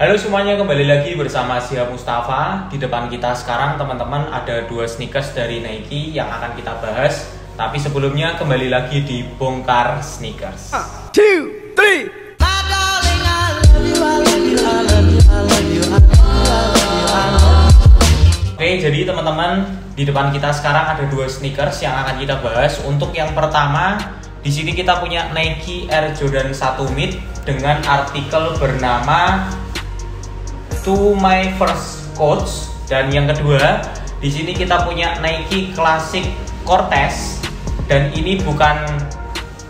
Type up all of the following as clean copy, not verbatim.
Halo semuanya, kembali lagi bersama Syihab Mustafa. Di depan kita sekarang teman-teman ada dua sneakers dari Nike yang akan kita bahas. Tapi sebelumnya kembali lagi di Bongkar Sneakers. 2, 3. Oke, jadi teman-teman, di depan kita sekarang ada dua sneakers yang akan kita bahas. Untuk yang pertama, di sini kita punya Nike Air Jordan 1 Mid dengan artikel bernama To My First Coach. Dan yang kedua, di sini kita punya Nike Classic Cortez. Dan ini bukan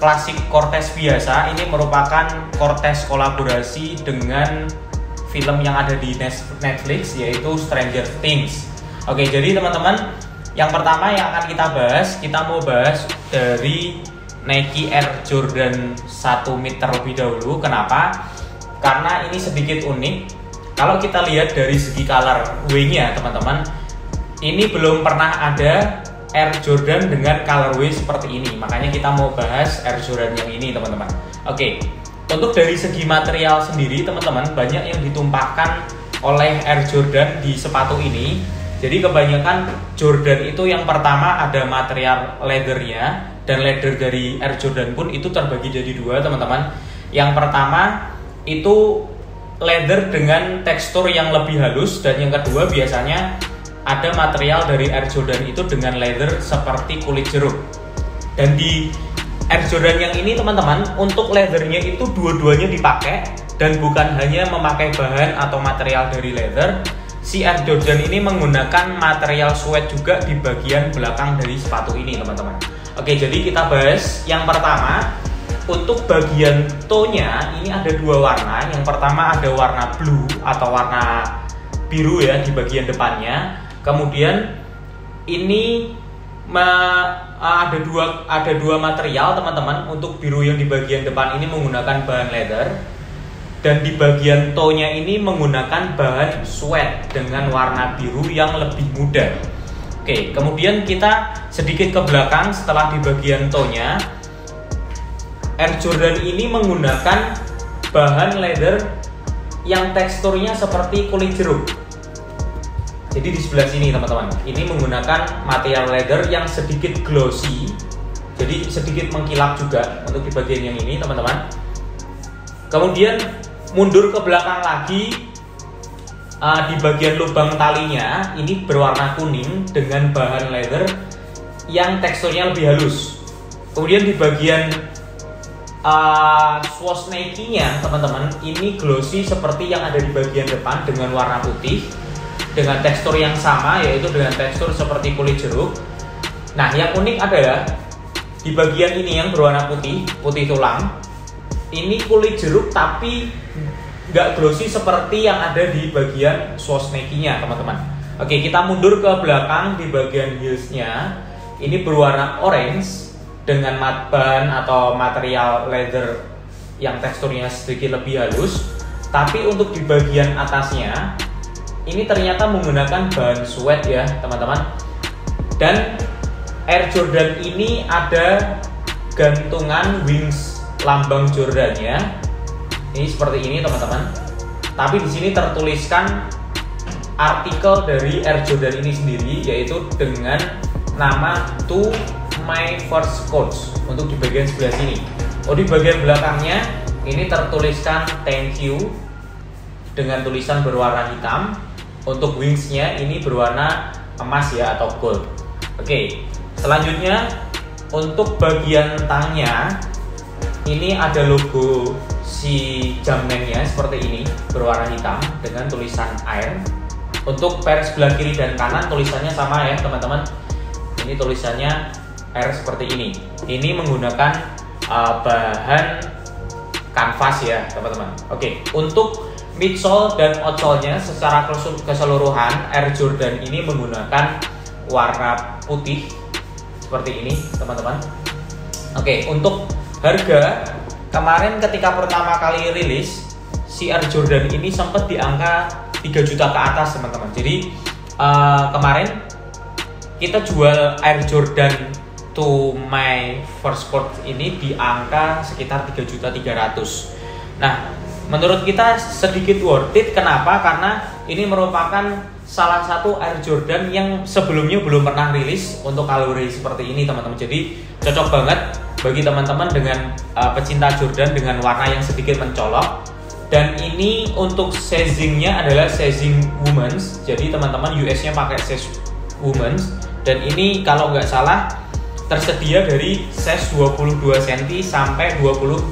Classic Cortez biasa, ini merupakan Cortez kolaborasi dengan film yang ada di Netflix, yaitu Stranger Things. Oke, jadi teman-teman, yang pertama yang akan kita mau bahas dari Nike Air Jordan 1 Mid terlebih dahulu. Kenapa? Karena ini sedikit unik. Kalau kita lihat dari segi colorway-nya, teman-teman, ini belum pernah ada Air Jordan dengan colorway seperti ini. Makanya kita mau bahas Air Jordan yang ini, teman-teman. Oke, untuk dari segi material sendiri, teman-teman, banyak yang ditumpahkan oleh Air Jordan di sepatu ini. Jadi kebanyakan Jordan itu yang pertama ada material leathernya, dan leather dari Air Jordan pun itu terbagi jadi dua, teman-teman. Yang pertama itu leather dengan tekstur yang lebih halus, dan yang kedua biasanya ada material dari Air Jordan itu dengan leather seperti kulit jeruk. Dan di Air Jordan yang ini, teman-teman, untuk leathernya itu dua-duanya dipakai, dan bukan hanya memakai bahan atau material dari leather. Si Air Jordan ini menggunakan material suede juga di bagian belakang dari sepatu ini, teman-teman. Oke, jadi kita bahas yang pertama. Untuk bagian toe-nya ini ada dua warna. Yang pertama ada warna blue atau warna biru ya di bagian depannya. Kemudian ini ada dua material, teman-teman. Untuk biru yang di bagian depan ini menggunakan bahan leather, dan di bagian toe-nya ini menggunakan bahan suede dengan warna biru yang lebih muda. Oke, kemudian kita sedikit ke belakang. Setelah di bagian toe-nya, Air Jordan ini menggunakan bahan leather yang teksturnya seperti kulit jeruk. Jadi di sebelah sini, teman-teman, ini menggunakan material leather yang sedikit glossy, jadi sedikit mengkilap juga untuk di bagian yang ini, teman-teman. Kemudian mundur ke belakang lagi, di bagian lubang talinya ini berwarna kuning dengan bahan leather yang teksturnya lebih halus. Kemudian di bagian swoosh Nike-nya, teman-teman, ini glossy seperti yang ada di bagian depan dengan warna putih dengan tekstur yang sama, yaitu dengan tekstur seperti kulit jeruk. Nah, yang unik adalah di bagian ini yang berwarna putih tulang, ini kulit jeruk tapi nggak glossy seperti yang ada di bagian swoosh Nike-nya, teman-teman. Oke, kita mundur ke belakang. Di bagian heels-nya ini berwarna orange dengan bahan atau material leather yang teksturnya sedikit lebih halus. Tapi untuk di bagian atasnya ini ternyata menggunakan bahan suede ya, teman-teman. Dan Air Jordan ini ada gantungan wings lambang Jordan-nya. Ini seperti ini, teman-teman. Tapi di sini tertuliskan artikel dari Air Jordan ini sendiri, yaitu dengan nama To My First Coach untuk di bagian sebelah sini. Oh, di bagian belakangnya ini tertuliskan thank you dengan tulisan berwarna hitam. Untuk wingsnya ini berwarna emas ya, atau gold. Oke, selanjutnya untuk bagian tangnya ini ada logo si Jumpman-nya seperti ini berwarna hitam dengan tulisan Air. Untuk pair sebelah kiri dan kanan tulisannya sama ya, teman-teman. Ini tulisannya Air seperti ini. Ini menggunakan bahan kanvas ya, teman-teman. Oke, untuk midsole dan outsole-nya secara keseluruhan Air Jordan ini menggunakan warna putih seperti ini, teman-teman. Oke, untuk harga, kemarin ketika pertama kali rilis si Air Jordan ini sempat di angka 3 juta ke atas, teman-teman. Jadi kemarin kita jual Air Jordan To My First Coach ini di angka sekitar 3.300.000. Nah, menurut kita sedikit worth it. Kenapa? Karena ini merupakan salah satu Air Jordan yang sebelumnya belum pernah rilis untuk colorway seperti ini teman-teman. Jadi cocok banget bagi teman-teman dengan pecinta Jordan dengan warna yang sedikit mencolok. Dan ini untuk sizingnya adalah sizing women's. Jadi teman-teman US-nya pakai size women's. Dan ini kalau nggak salah tersedia dari size 22 cm sampai 29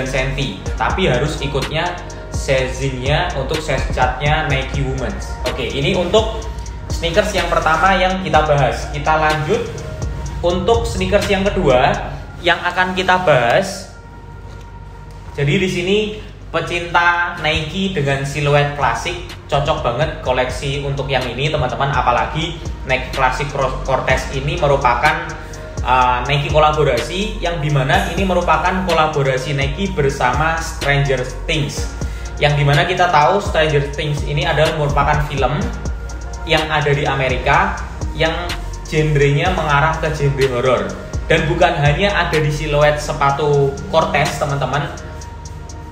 cm. Tapi harus ikutnya sizingnya untuk size chartnya Nike Women's. Oke, ini untuk sneakers yang pertama yang kita bahas. Kita lanjut untuk sneakers yang kedua yang akan kita bahas. Jadi di sini pecinta Nike dengan siluet klasik cocok banget koleksi untuk yang ini teman-teman. Apalagi Nike Classic Cortez ini merupakan Nike kolaborasi yang dimana ini merupakan kolaborasi Nike bersama Stranger Things. Yang dimana kita tahu Stranger Things ini adalah merupakan film yang ada di Amerika yang genrenya mengarah ke genre horor. Dan bukan hanya ada di siluet sepatu Cortez teman-teman,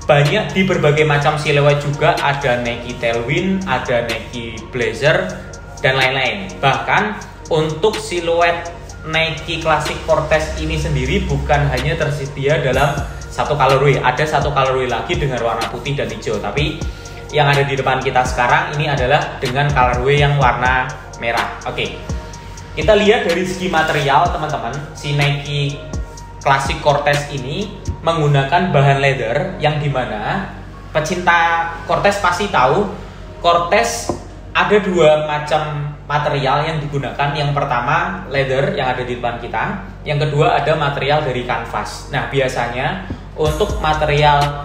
banyak di berbagai macam siluet juga, ada Nike Tailwind, ada Nike Blazer, dan lain-lain. Bahkan untuk siluet Nike Classic Cortez ini sendiri bukan hanya tersedia dalam satu colorway, ada satu colorway lagi dengan warna putih dan hijau. Tapi yang ada di depan kita sekarang ini adalah dengan colorway yang warna merah. Oke, kita lihat dari segi material teman-teman. Si Nike Classic Cortez ini menggunakan bahan leather yang dimana pecinta Cortez pasti tahu Cortez ada dua macam material yang digunakan. Yang pertama leather yang ada di depan kita, yang kedua ada material dari kanvas. Nah biasanya untuk material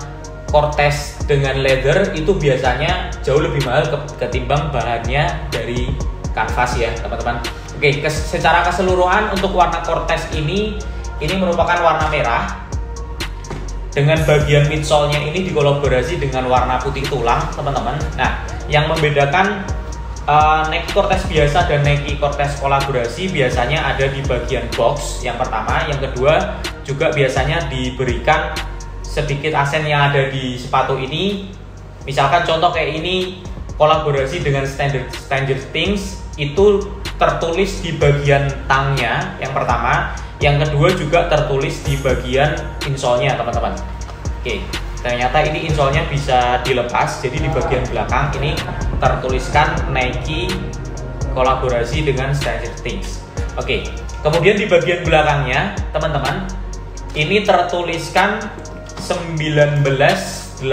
Cortez dengan leather itu biasanya jauh lebih mahal ketimbang bahannya dari kanvas ya teman-teman. Oke, secara keseluruhan untuk warna Cortez ini merupakan warna merah dengan bagian midsole-nya ini dikolaborasi dengan warna putih tulang teman-teman. Nah yang membedakan Nike Cortez biasa dan Nike Cortez kolaborasi biasanya ada di bagian box yang pertama. Yang kedua juga biasanya diberikan sedikit aksen yang ada di sepatu ini. Misalkan contoh kayak ini kolaborasi dengan Stranger Things, itu tertulis di bagian tangnya yang pertama. Yang kedua juga tertulis di bagian insole-nya teman-teman. Oke, ternyata ini insole-nya bisa dilepas. Jadi di bagian belakang ini tertuliskan Nike kolaborasi dengan Stranger Things. Oke, kemudian di bagian belakangnya teman-teman ini tertuliskan 1985.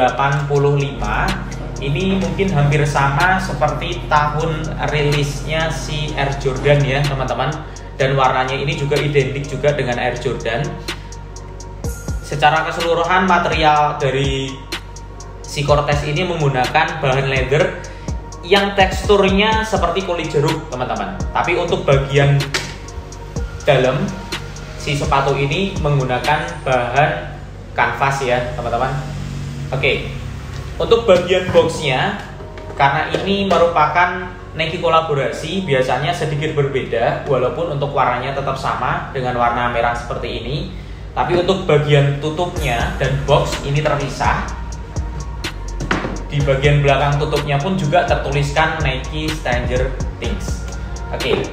Ini mungkin hampir sama seperti tahun rilisnya si Air Jordan ya teman-teman. Dan warnanya ini juga identik juga dengan Air Jordan. Secara keseluruhan material dari si Cortez ini menggunakan bahan leather yang teksturnya seperti kulit jeruk teman-teman. Tapi untuk bagian dalam si sepatu ini menggunakan bahan kanvas ya teman-teman. Oke, untuk bagian boxnya karena ini merupakan Nike kolaborasi biasanya sedikit berbeda walaupun untuk warnanya tetap sama dengan warna merah seperti ini. Tapi untuk bagian tutupnya dan box ini terpisah. Di bagian belakang tutupnya pun juga tertuliskan Nike Stranger Things. Oke,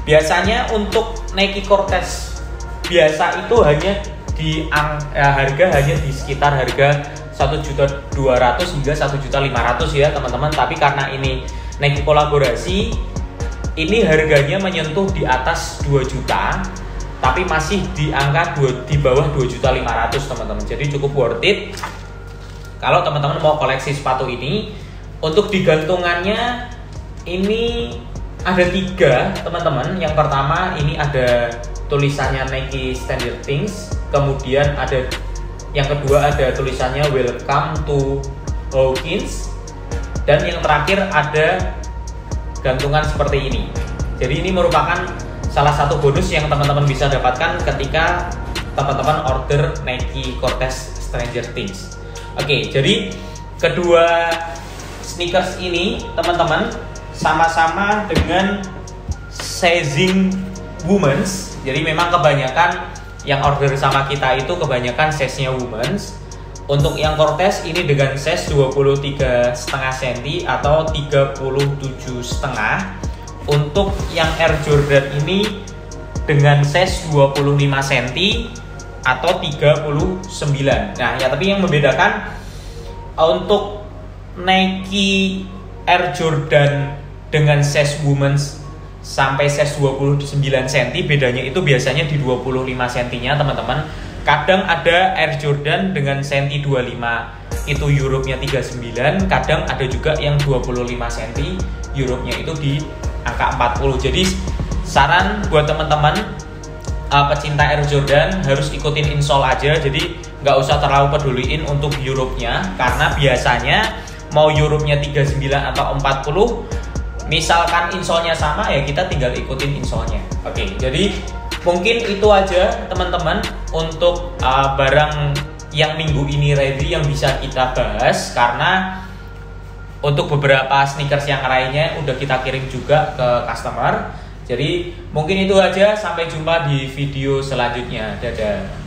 biasanya untuk Nike Cortez biasa itu hanya di harga hanya di sekitar harga 1.200.000 hingga 1.500.000 ya teman-teman. Tapi karena ini Nike kolaborasi, ini harganya menyentuh di atas 2 juta, tapi masih di angka di bawah 2.500.000 teman-teman. Jadi cukup worth it kalau teman-teman mau koleksi sepatu ini. Untuk digantungannya ini ada 3 teman-teman. Yang pertama ini ada tulisannya Nike Stranger Things, kemudian ada yang kedua ada tulisannya Welcome to Hawkins, dan yang terakhir ada gantungan seperti ini. Jadi ini merupakan salah satu bonus yang teman-teman bisa dapatkan ketika teman-teman order Nike Cortez Stranger Things. Oke, jadi kedua sneakers ini teman-teman sama-sama dengan sizing women's. Jadi memang kebanyakan yang order sama kita itu kebanyakan size-nya women's. Untuk yang Cortez ini dengan size 23,5 cm atau 37,5. Untuk yang Air Jordan ini dengan size 25 cm atau 39. Nah, ya tapi yang membedakan untuk Nike Air Jordan dengan size women's sampai size 29 cm, bedanya itu biasanya di 25 cm-nya, teman-teman. Kadang ada Air Jordan dengan senti 25 itu Europe-nya 39, kadang ada juga yang 25 cm Europe-nya itu di angka 40. Jadi saran buat teman-teman pecinta Air Jordan harus ikutin insole aja, jadi nggak usah terlalu peduliin untuk Europe-nya, karena biasanya mau Europe-nya 39 atau 40, misalkan insole-nya sama ya kita tinggal ikutin insole-nya. Oke, jadi mungkin itu aja teman-teman untuk barang yang minggu ini ready yang bisa kita bahas, karena untuk beberapa sneakers yang lainnya udah kita kirim juga ke customer. Jadi mungkin itu aja, sampai jumpa di video selanjutnya. Dadah.